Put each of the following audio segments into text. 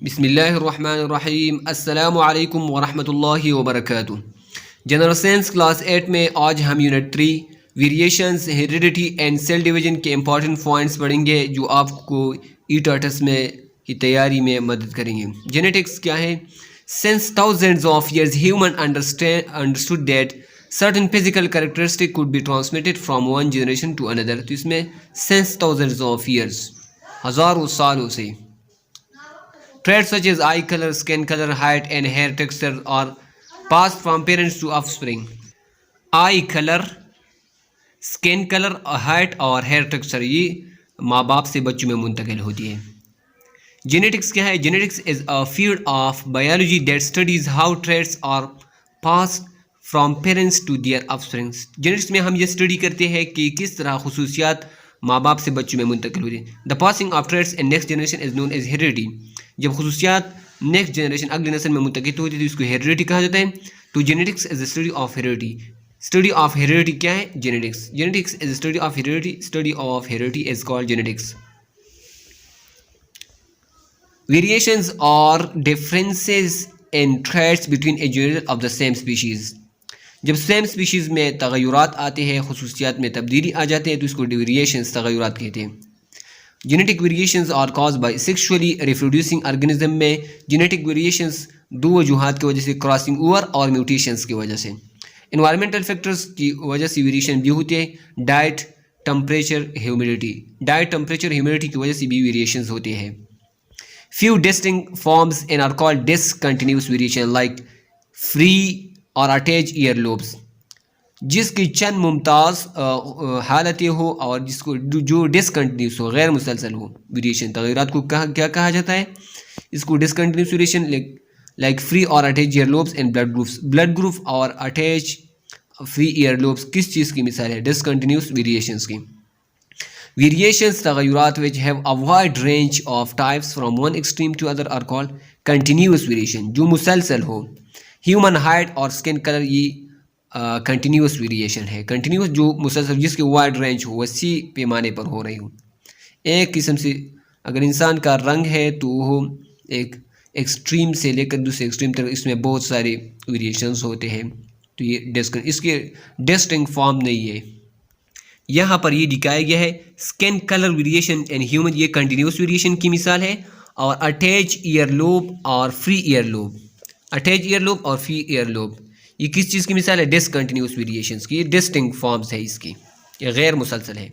बिस्मिल्लाहिर्रहमानिर्रहीम अस्सलामु अलैकुम वरहमतुल्लाहि वबरकातुहू। जनरल साइंस क्लास 8 में आज हम unit 3 variations, heredity and cell division के इंपॉर्टेंट पॉइंट्स पढ़ेंगे जो आपको ईटाटस में की तैयारी में मदद करेंगे। जेनेटिक्स क्या है? Since thousands of years human understood that certain physical characteristic could be transmitted from one generation to another. तो इसमें सिंस थाउजेंड्स ऑफ इयर्स, हज़ारों सालों से, traits such as eye color, skin color, height and hair texture are passed from parents to offspring. I colour, skin colour, height और hair texture ये माँ बाप से बच्चों में मुंतकिल होती है। जेनेटिक्स क्या है? Genetics is a field of biology that studies how traits are passed from parents to their offsprings. Genetics में हम ये स्टडी करते हैं कि किस तरह खुसूसियात माँ बाप से बच्चों में मुंतकिल होती है। The passing of traits in next generation is known as heredity. जब खुसूसियात नेक्स्ट जनरेशन अगली नस्ल में मुंतकिल होती है तो इसको हेरिडिटी कहा जाता है। तो genetics is the study of heredity. Study of heredity क्या है? Genetics. Genetics is study of heredity. Study of heredity is called genetics. Variations और differences in traits between a generation of the same species. जब same species में तगयुरात आते हैं, खुसूसियात में तब्दीली आ जाते हैं तो इसको वेरिएशंस, तगयुरात कहते हैं। Genetic variations are cause by sexually reproducing organism में जेनेटिक वेरिएशंस दो वजूहात की वजह से, क्रॉसिंग ओवर और म्यूटेशंस की वजह से। इन्वायरमेंटल फैक्टर्स की वजह से वेरिएशन भी होती है। Diet, temperature, humidity. Diet, temperature, humidity की वजह से भी वेरिएशंस होते हैं। Few distinct forms in are called discontinuous variation like free और अटैच ईयर लोब्स। जिसकी चंद मुमताज़ हालतें हो और जिसको जो डिसकंटिन्यूस हो, गैर मुसलसल हो, वेरिएशन, तगयरात को क्या कहा जाता है? इसको डिसकंटिन्यूस वेरिएशन लाइक फ्री और attach ear lobes and blood groups. Blood group और अटैच फ्री ईयर लोब्स किस चीज़ की मिसाल है? डिसकंटिन्यूस वेरिएशंस की। वेरिएशंस, तगयरात which have a wide range of types from one extreme to other are called continuous variation, जो मुसलसल हो। ह्यूमन हाइट और स्किन कलर ये कंटिन्यूस वेरिएशन है। कंटिन्यूस जो मुसलसल, जिसके वाइड रेंज हो, वसी पैमाने पर हो रही हो। एक किस्म से अगर इंसान का रंग है तो वो एक एक्सट्रीम से लेकर दूसरे एक्सट्रीम तक इसमें बहुत सारे वेरिएशंस होते हैं। तो ये इसके डिस्टिंक्ट फॉर्म नहीं है। यहाँ पर ये दिखाया गया है skin colour variation in human, ये कंटिन्यूस वेरिएशन की मिसाल है। और अटैच ईयर लोब और free ear lobe, attach ear lobe और फ्री ईयर लोब ये किस चीज़ की मिसाल है? डिसकंटिन्यूस वेरिएशंस की। ये डिस्टिंक्ट फॉर्म्स है इसकी, ये गैर मुसलसल है।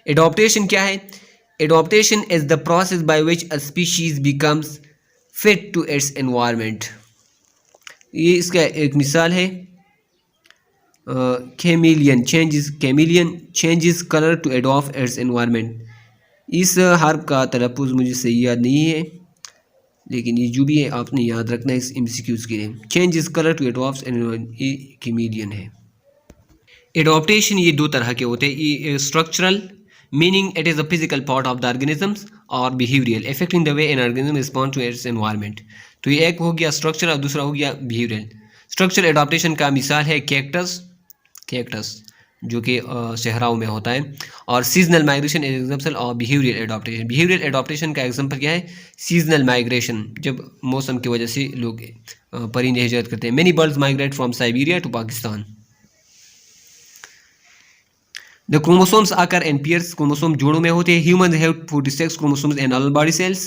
एडॉप्टेशन क्या है? Adaptation is the process by which a species becomes fit to its environment. ये इसका एक मिसाल है। Chameleon changes colour to adapt its environment. इस हर्फ का तलफ़ुज़ मुझे सही याद नहीं है, लेकिन ये जो भी है आपने याद रखना है इस एमसीक्यूज़ के लिए। Changes colour to adopt environment, ये कैमिलियन है। एडॉप्टेशन ये दो तरह के होते हैं। ये structural, meaning it is a physical part of the organisms, और behavioural, affecting the way an organism respond to its environment. तो ये एक हो गया स्ट्रक्चर और दूसरा हो गया बिहेवियरल। स्ट्रक्चरल एडॉप्टेशन का मिसाल है कैक्टस जो कि सहराओं में होता है। और seasonal migration is example of behavioural adaptation. Behavioural adaptation का एग्जाम्पल क्या है? सीजनल माइग्रेशन, जब मौसम की वजह से लोग परिंदे हिजरत करते हैं। Many birds migrate from Siberia to Pakistan. The chromosomes occur in pairs, chromosome जोड़ों में होते हैं। Human have 46 chromosomes in all body cells.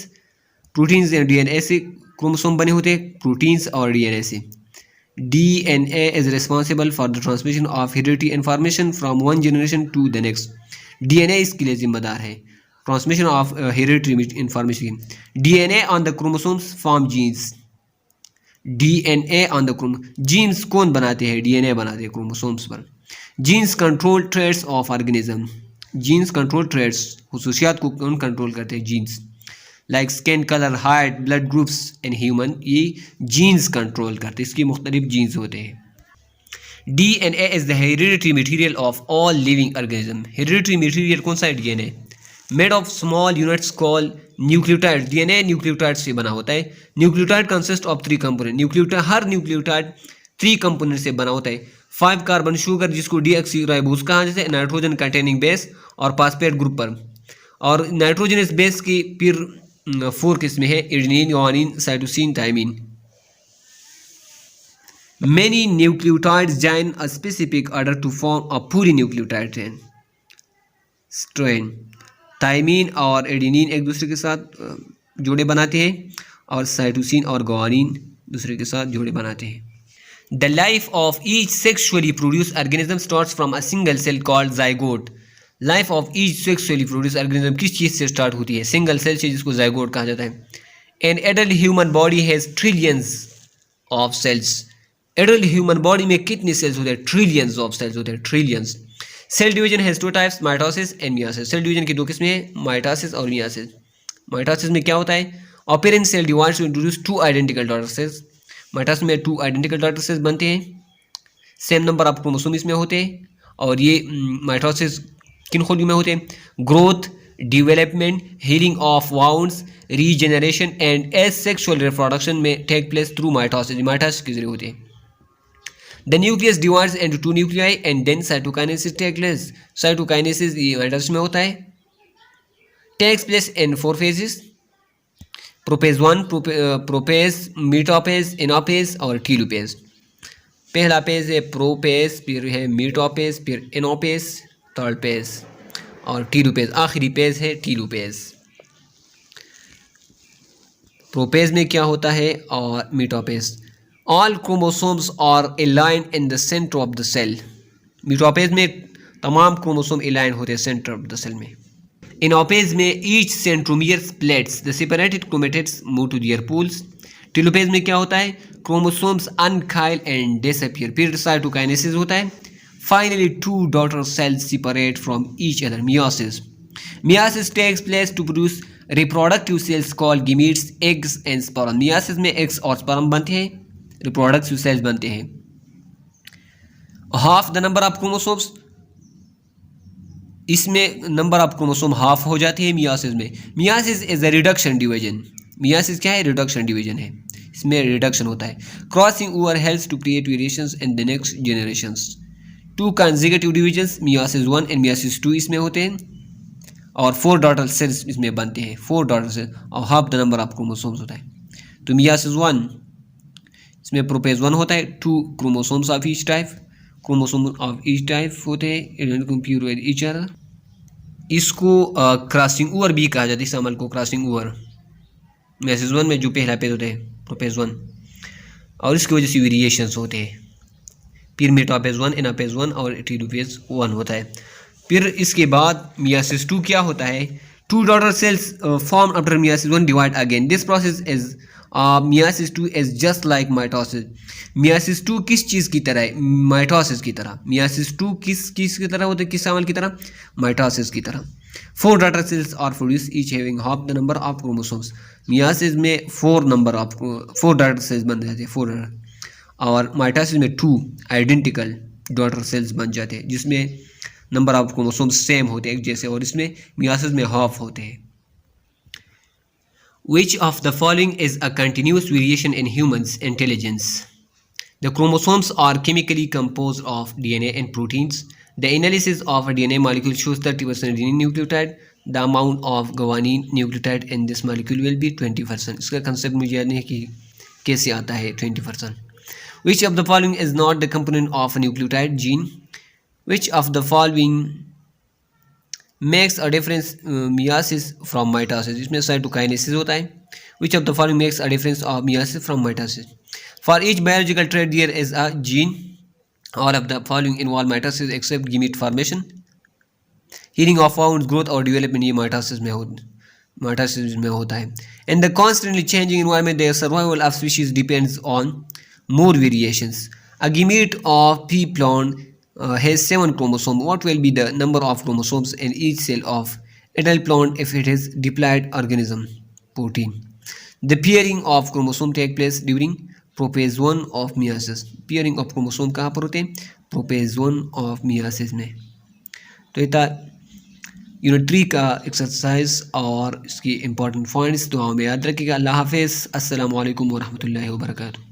Proteins and DNA से क्रोमोसोम बने होते हैं, प्रोटीन्स और डीएनए से। DNA is responsible for the transmission of hereditary information from one generation to the next. DNA इसके लिए जिम्मेदार है transmission of hereditary information. DNA on the chromosomes form genes. DNA on the genes कौन बनाते हैं? DNA बनाते हैं chromosomes पर। Genes control traits of organism. Genes control traits, खुसूसियात को कौन कंट्रोल करते हैं? Genes. Like skin colour, height, blood groups in human, ये जीन्स कंट्रोल करते हैं। इसकी मुख्तलिफ जीन्स होते हैं। DNA is the hereditary material of all living organism. Hereditary material कौन सा है? DNA। Made of small units called nucleotide. DNA nucleotide से बना होता है। Nucleotide consist of 3 component. Nucleotide, हर न्यूक्लियोटाइड 3 कंपोनेंट से बना होता है। 5 कार्बन शुगर जिसको डीऑक्सीराइबोज कहा जाता है, नाइट्रोजन कंटेनिंग बेस और फॉस्फेट ग्रुप पर। और नाइट्रोजनस बेस की फिर 4 किस्में हैं, adenine, guanine, cytosine, thymine. Many nucleotides join a specific order to form a polynucleotide strain. Thymine और एडेनिन एक दूसरे के साथ जोड़े बनाते हैं और साइटोसिन और गुआनिन दूसरे के साथ जोड़े बनाते हैं। The life of each sexually produced organism starts from a single cell called zygote. Life of each sexually produced organism किस चीज़ से स्टार्ट होती है? सिंगल सेल से, जिसको zygote कहा जाता है। An adult human body has trillions of cells. Adult human body में कितने सेल्स होते हैं? ट्रिलियंस ऑफ सेल्स होते हैं, trillions. Cell division has two types, mitosis and meiosis. Cell division की दो किस्में हैं, माइटोसिस और मियोसिस। माइटोसिस में क्या होता है? A parent cell divides to introduce two identical daughter cells. Mitosis में 2 आइडेंटिकल डॉटर सेल्स बनते हैं, सेम नंबर ऑफ क्रोमोसोम इसमें होते हैं। और ये माइटोसिस किन खोलियों में होते हैं? Growth, development, healing of wounds, regeneration and asexual reproduction में take place through mitosis. Mitosis के जरिए होते हैं। The nucleus divides into 2 nuclei and then cytokinesis takes place. Cytokinesis ये माइटोसिस में होता है, takes place in 4 phases: प्रोपेज 1, प्रोपेज, मीटोपेज, एनोपेज और टीलोपेज। पहला पेज है प्रोपेज, फिर है मीटोपेज, फिर एनोपेज, थर्ड पेज, और टीलोपेज आखिरी पेज है टीलोपेज। प्रोपेज में क्या होता है और मीटोपेज? All chromosomes are aligned in the center of the cell. मीटोपेज में तमाम क्रोमोसोम अलाइन होते हैं सेंटर ऑफ द सेल में। एनोपेज में each centromere splits, the separated chromatids move to their poles. टीलोपेज में क्या होता है? Chromosomes uncoil and disappear. फिर साइटोकाइनेसिस होता है। Finally 2 daughter cells separate from each other. Meiosis. Meiosis takes place to produce reproductive cells called gametes, eggs and sperm. Meiosis में eggs और sperm बनते हैं, रिप्रोडक्टिव सेल्स बनते हैं। Half the number of chromosomes, इसमें number of chromosome half हो जाती है मियोसिस में। Meiosis is a reduction division. Meiosis क्या है? रिडक्शन डिवीजन है, इसमें रिडक्शन होता है। Crossing over helps to create variations in the next generations. 2 consecutive divisions, meiosis 1 and meiosis 2 इसमें होते हैं, और 4 डॉटर सेल्स इसमें बनते हैं, 4 डॉटर सेल्स, और half the number of chromosomes होता है। तो मियोसिस 1 इसमें प्रोपेज 1 होता है, 2 chromosomes of each type, chromosome of each type होते हैं ईच अदर। इसको क्रॉसिंग ओवर भी कहा जाता है, इस अमल को क्रॉसिंग ओवर। मियोसिस 1 में जो पहला पेज होता है प्रोपेज 1, और इसकी वजह से वेरिएशंस होते हैं। फिर मेटापेज 1, एनापेज 1 और टीलोपेज 1 होता है। फिर इसके बाद मियोसिस 2 क्या होता है? 2 daughter cells formed after meiosis 1 divide again. This process is meiosis 2 is just like mitosis. meiosis 2 किस चीज़ की तरह है? माइटोसिस की तरह। meiosis 2 किस की तरह होता है? किस अमल की तरह? माइटोसिस की तरह। 4 daughter cells are produced, each having half the number of chromosomes. meiosis में 4 daughter cells बन जाते हैं, 4, और माइटोसिस में 2 आइडेंटिकल daughter cells बन जाते हैं, जिसमें नंबर ऑफ क्रोमोसोम्स सेम होते हैं एक जैसे, और इसमें मियोसिस में हाफ होते हैं। Which of the following is a continuous variation in humans' intelligence? The chromosomes are chemically composed of DNA and proteins. The analysis of a DNA molecule shows 30% adenine nucleotide. The amount of guanine nucleotide in this molecule will be 20%. इसका concept मुझे याद नहीं कि कैसे आता है 20%. Which of the following is not the component of a nucleotide gene? Which of the following makes a difference meiosis from mitosis? इसमें cytokinesis होता है. Which of the following makes a difference of meiosis from mitosis? For each biological trait there is a gene. All of the following involve mitosis except gamete formation. Healing of wounds, growth और development ये mitosis में होता है. In the constantly changing environment, the survival of species depends on more variations. A gamete of pea plant has 7 chromosomes. What will be the number of chromosomes in each cell of adult plant if it is diploid organism? 14. The pairing of chromosome take place during prophase 1 of meiosis. Pairing of chromosome कहाँ पर होते हैं? prophase 1 of meiosis में. तो ये unit 3 का exercise और इसकी इंपॉर्टेंट पॉइंट्स दुआओं में याद रखिएगा। अल्लाह हाफिज़। अस्सलामु अलैकुम वरहमतुल्लाहि वबरकातुहू।